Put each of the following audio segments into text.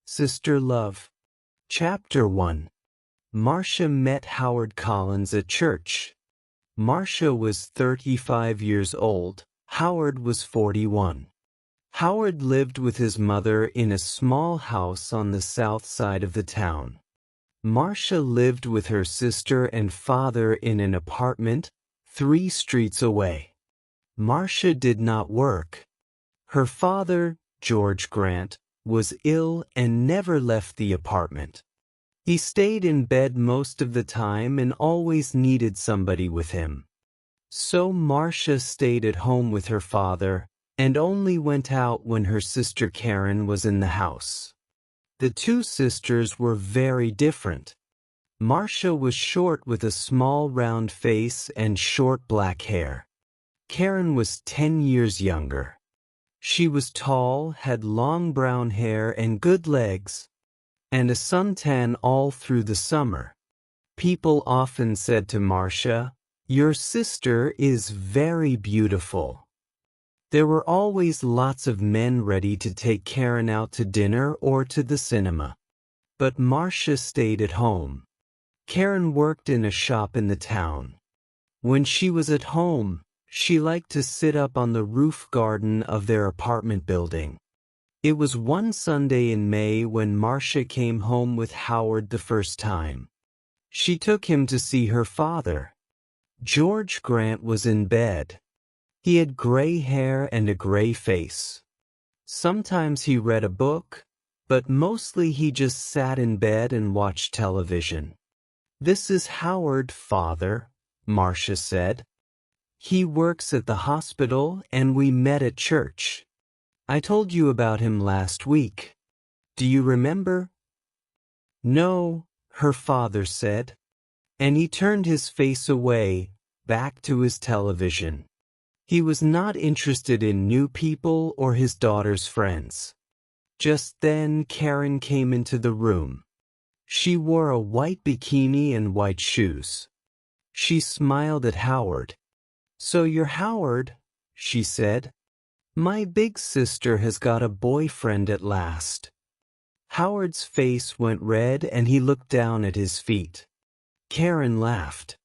Sister Love. Chapter 1. Marcia met Howard Collins at church. Marcia was 35 years old. Howard was 41. Howard lived with his mother in a small house on the south side of the town. Marcia lived with her sister and father in an apartment 3 streets away. Marcia did not work. Her father, George Grant, was ill and never left the apartment. He stayed in bed most of the time and always needed somebody with him. So Marcia stayed at home with her father and only went out when her sister Karen was in the house. The two sisters were very different. Marcia was short with a small round face and short black hair. Karen was 10 years younger. She was tall, had long brown hair and good legs, and a suntan all through the summer. People often said to Marcia, "Your sister is very beautiful." There were always lots of men ready to take Karen out to dinner or to the cinema. But Marcia stayed at home. Karen worked in a shop in the town. When she was at home, she liked to sit up on the roof garden of their apartment building. It was one Sunday in May when Marcia came home with Howard the first time. She took him to see her father. George Grant was in bed. He had gray hair and a gray face. Sometimes he read a book, but mostly he just sat in bed and watched television. "This is Howard, Father," Marcia said. "He works at the hospital and we met at church. I told you about him last week. Do you remember?" "No," her father said. And he turned his face away, back to his television. He was not interested in new people or his daughter's friends. Just then Karen came into the room. She wore a white bikini and white shoes. She smiled at Howard. "So you're Howard," she said. "My big sister has got a boyfriend at last." Howard's face went red and he looked down at his feet. Karen laughed.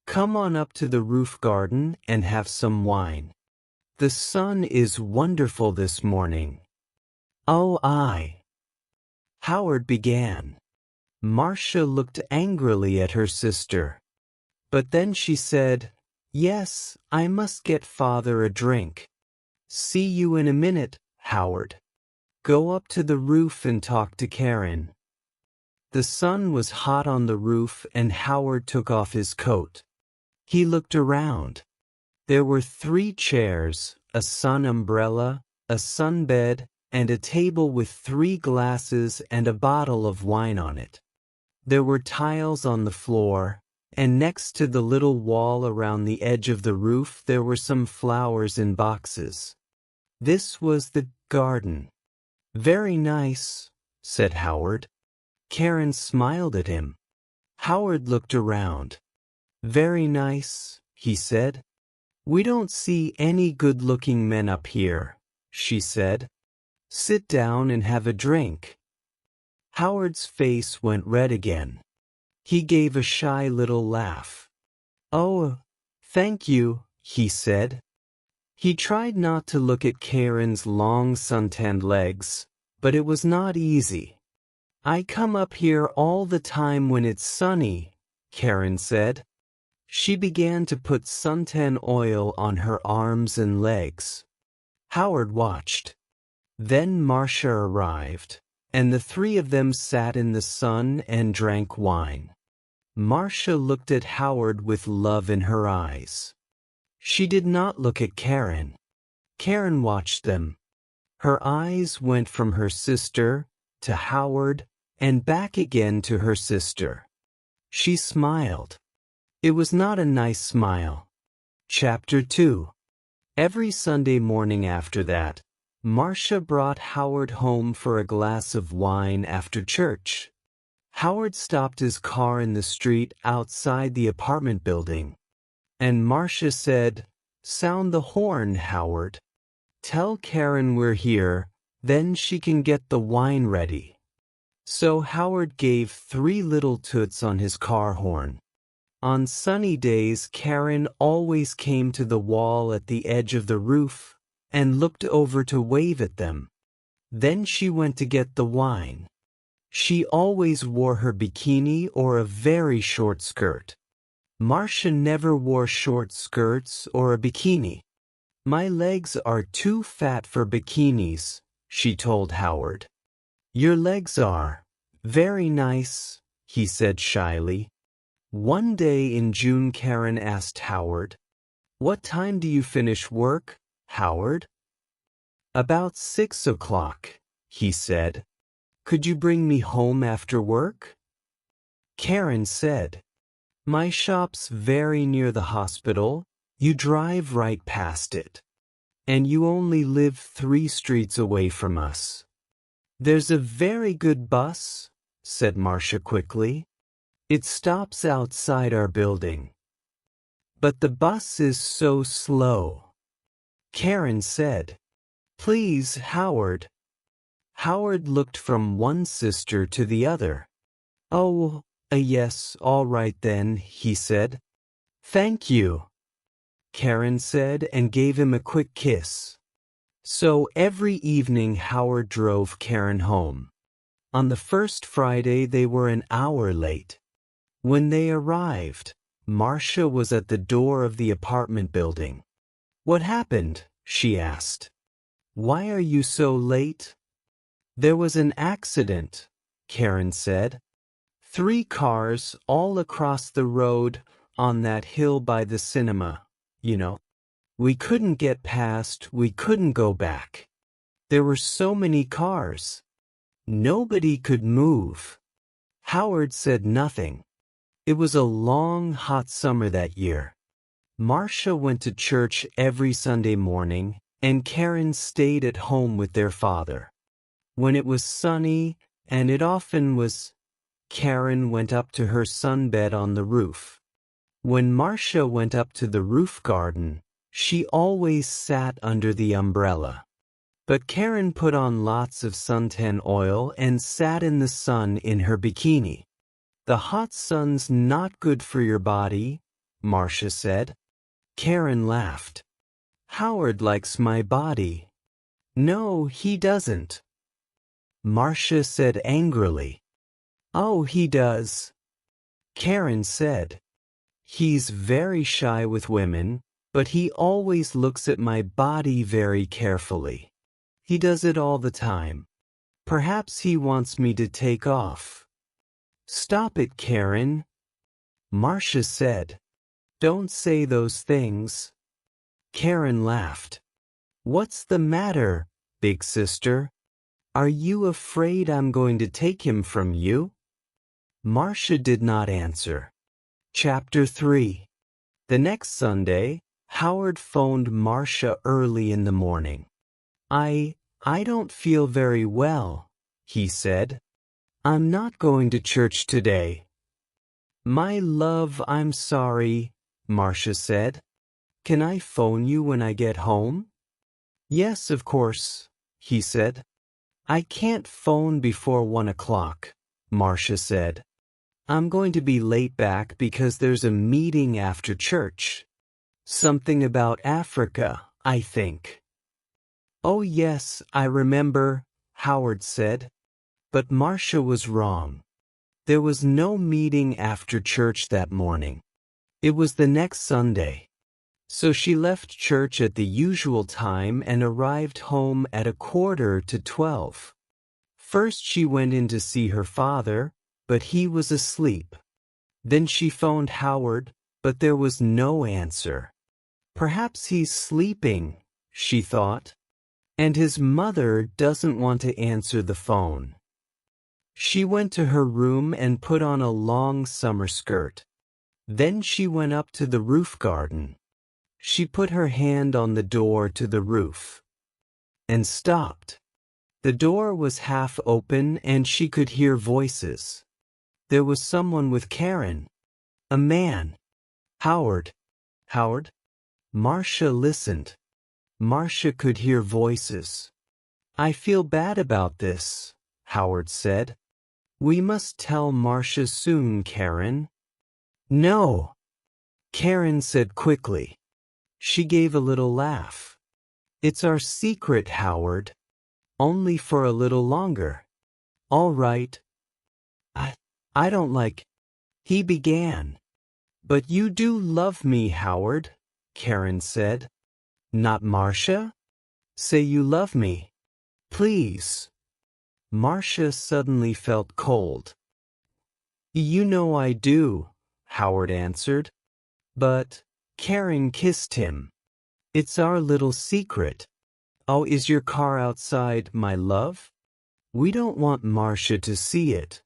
"Come on up to the roof garden and have some wine. The sun is wonderful this morning." "Oh, Howard began. Marcia looked angrily at her sister. But then she said, "Yes, I must get Father a drink. See you in a minute, Howard. Go up to the roof and talk to Karen." The sun was hot on the roof and Howard took off his coat. He looked around. There were 3 chairs, a sun umbrella, a sunbed, and a table with 3 glasses and a bottle of wine on it. There were tiles on the floor, and next to the little wall around the edge of the roof there were some flowers in boxes. This was the garden. "Very nice," said Howard. Karen smiled at him. Howard looked around. "Very nice," he said. "We don't see any good-looking men up here," she said. "Sit down and have a drink." Howard's face went red again. He gave a shy little laugh. "Oh, thank you," he said. He tried not to look at Karen's long suntanned legs, but it was not easy. "I come up here all the time when it's sunny," Karen said. She began to put suntan oil on her arms and legs. Howard watched. Then Marcia arrived, and the 3 of them sat in the sun and drank wine. Marcia looked at Howard with love in her eyes. She did not look at Karen. Karen watched them. Her eyes went from her sister to Howard and back again to her sister. She smiled. It was not a nice smile. Chapter 2. Every Sunday morning after that, Marcia brought Howard home for a glass of wine after church. Howard stopped his car in the street outside the apartment building. And Marcia said, "Sound the horn, Howard. Tell Karen we're here, then she can get the wine ready." So Howard gave 3 little toots on his car horn. On sunny days, Karen always came to the wall at the edge of the roof and looked over to wave at them. Then she went to get the wine. She always wore her bikini or a very short skirt. Marcia never wore short skirts or a bikini. "My legs are too fat for bikinis," she told Howard. "Your legs are very nice," he said shyly. One day in June, Karen asked Howard, "What time do you finish work, Howard?" "About 6 o'clock," he said. "Could you bring me home after work?" Karen said, "My shop's very near the hospital. You drive right past it. And you only live 3 streets away from us." "There's a very good bus," said Marcia quickly. "It stops outside our building." "But the bus is so slow." Karen said, "Please, Howard." Howard looked from one sister to the other. "Oh, yes, all right then," he said. "Thank you," Karen said, and gave him a quick kiss. So every evening Howard drove Karen home. On the first Friday they were an hour late. When they arrived, Marcia was at the door of the apartment building. "What happened?" she asked. "Why are you so late?" "There was an accident," Karen said. 3 cars all across the road on that hill by the cinema, you know. We couldn't get past, we couldn't go back. There were so many cars. Nobody could move." Howard said nothing. It was a long, hot summer that year. Marcia went to church every Sunday morning, and Karen stayed at home with their father. When it was sunny, and it often was, Karen went up to her sunbed on the roof. When Marcia went up to the roof garden, she always sat under the umbrella. But Karen put on lots of suntan oil and sat in the sun in her bikini. "The hot sun's not good for your body," Marcia said. Karen laughed. "Howard likes my body." "No, he doesn't," Marcia said angrily. "Oh, he does," Karen said. "He's very shy with women, but he always looks at my body very carefully. He does it all the time. Perhaps he wants me to take off." "Stop it, Karen," Marcia said. "Don't say those things." Karen laughed. "What's the matter, big sister? Are you afraid I'm going to take him from you?" Marcia did not answer. Chapter 3. The next Sunday, Howard phoned Marcia early in the morning. I don't feel very well," he said. "I'm not going to church today." "My love, I'm sorry," Marcia said. "Can I phone you when I get home?" "Yes, of course," he said. "I can't phone before 1 o'clock," Marcia said. "I'm going to be late back because there's a meeting after church. Something about Africa, I think." "Oh yes, I remember," Howard said. But Marcia was wrong. There was no meeting after church that morning. It was the next Sunday. So she left church at the usual time and arrived home at 11:45. First she went in to see her father, but he was asleep. Then she phoned Howard, but there was no answer. Perhaps he's sleeping, she thought. And his mother doesn't want to answer the phone. She went to her room and put on a long summer skirt. Then she went up to the roof garden. She put her hand on the door to the roof. And stopped. The door was half open and she could hear voices. There was someone with Karen. A man. "Howard. Howard?" Marcia listened. Marcia could hear voices. "I feel bad about this," Howard said. We must tell Marcia soon, Karen. No, Karen said quickly. She gave a little laugh. It's our secret, Howard. Only for a little longer. All right. I don't like... He began. But you do love me, Howard, Karen said. Not Marcia? Say you love me. Please. Marcia suddenly felt cold. You know I do, Howard answered. But... Karen kissed him. It's our little secret. Oh, is your car outside, my love? We don't want Marcia to see it.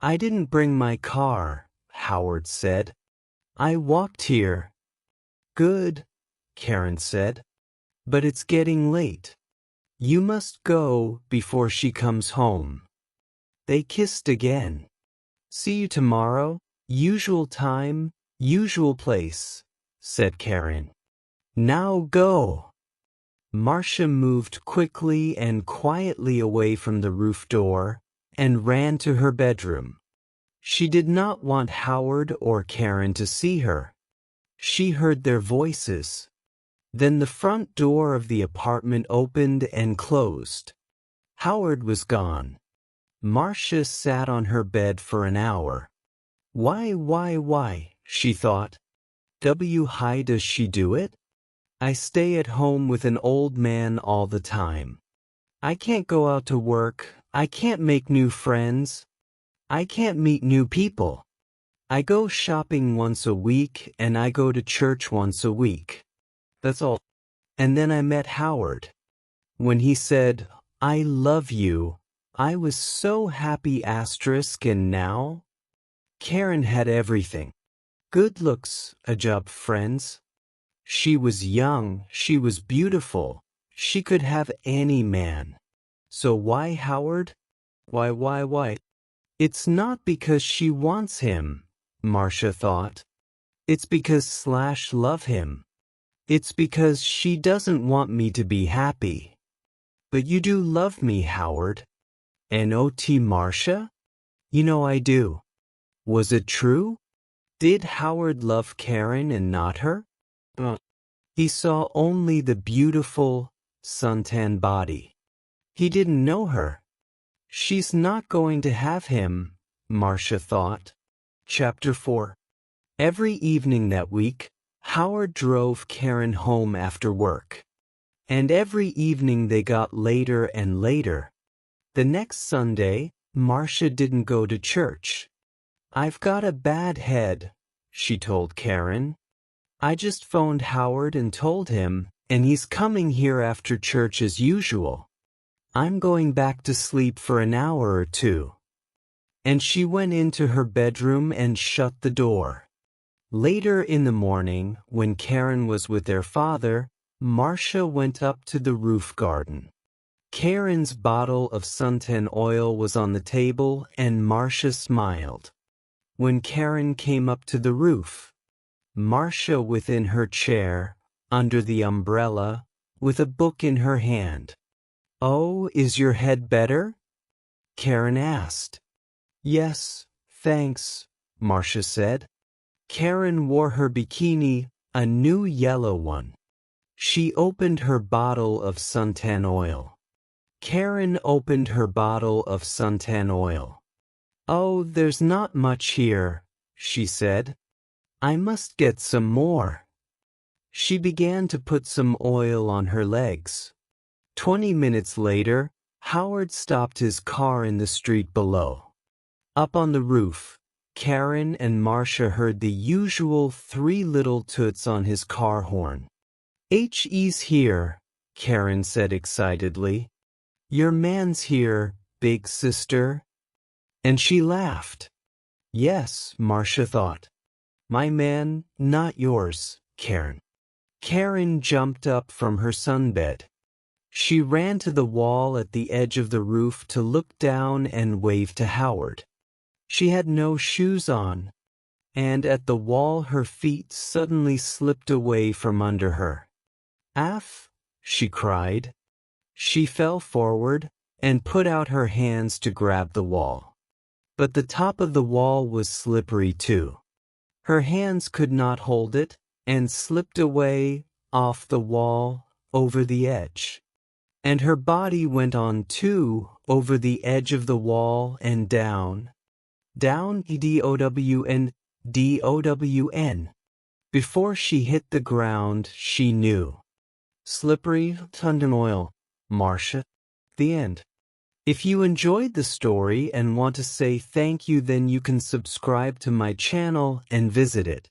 I didn't bring my car, Howard said. I walked here. Good, Karen said. But it's getting late. You must go before she comes home. They kissed again. See you tomorrow, usual time, usual place, said Karen. Now go. Marcia moved quickly and quietly away from the roof door and ran to her bedroom. She did not want Howard or Karen to see her. She heard their voices. Then the front door of the apartment opened and closed. Howard was gone. Marcia sat on her bed for an hour. Why, she thought. Why does she do it? I stay at home with an old man all the time. I can't go out to work. I can't make new friends. I can't meet new people. I go shopping once a week and I go to church once a week. That's all. And then I met Howard. When he said, I love you, I was so happy, and now? Karen had everything. Good looks, a job, friends. She was young, she was beautiful, she could have any man. So why Howard? Why? It's not because she wants him, Marcia thought. It's because / love him. It's because she doesn't want me to be happy. But you do love me, Howard. Not Marcia? You know I do. Was it true? Did Howard love Karen and not her? He saw only the beautiful, suntan body. He didn't know her. She's not going to have him, Marcia thought. Chapter 4. Every evening that week, Howard drove Karen home after work. And every evening they got later and later. The next Sunday, Marcia didn't go to church. I've got a bad head, she told Karen. I just phoned Howard and told him, and he's coming here after church as usual. I'm going back to sleep for an hour or two. And she went into her bedroom and shut the door. Later in the morning, when Karen was with their father, Marcia went up to the roof garden. Karen's bottle of suntan oil was on the table and Marcia smiled. When Karen came up to the roof, Marcia within her chair, under the umbrella, with a book in her hand. Oh, is your head better? Karen asked. Yes, thanks, Marcia said. Karen wore her bikini, a new yellow one. She opened her bottle of suntan oil. Karen opened her bottle of suntan oil. Oh, there's not much here, she said. I must get some more. She began to put some oil on her legs. 20 minutes later, Howard stopped his car in the street below. Up on the roof, Karen and Marcia heard the usual 3 little toots on his car horn. He's here, Karen said excitedly. Your man's here, big sister. And she laughed. Yes, Marcia thought. My man, not yours, Karen. Karen jumped up from her sunbed. She ran to the wall at the edge of the roof to look down and wave to Howard. She had no shoes on, and at the wall her feet suddenly slipped away from under her. Aff, she cried. She fell forward and put out her hands to grab the wall. But the top of the wall was slippery too. Her hands could not hold it, and slipped away, off the wall, over the edge. And her body went on too, over the edge of the wall and down. Down down. Before she hit the ground, she knew. Slippery tundin oil, Marcia. The end. If you enjoyed the story and want to say thank you, then you can subscribe to my channel and visit it.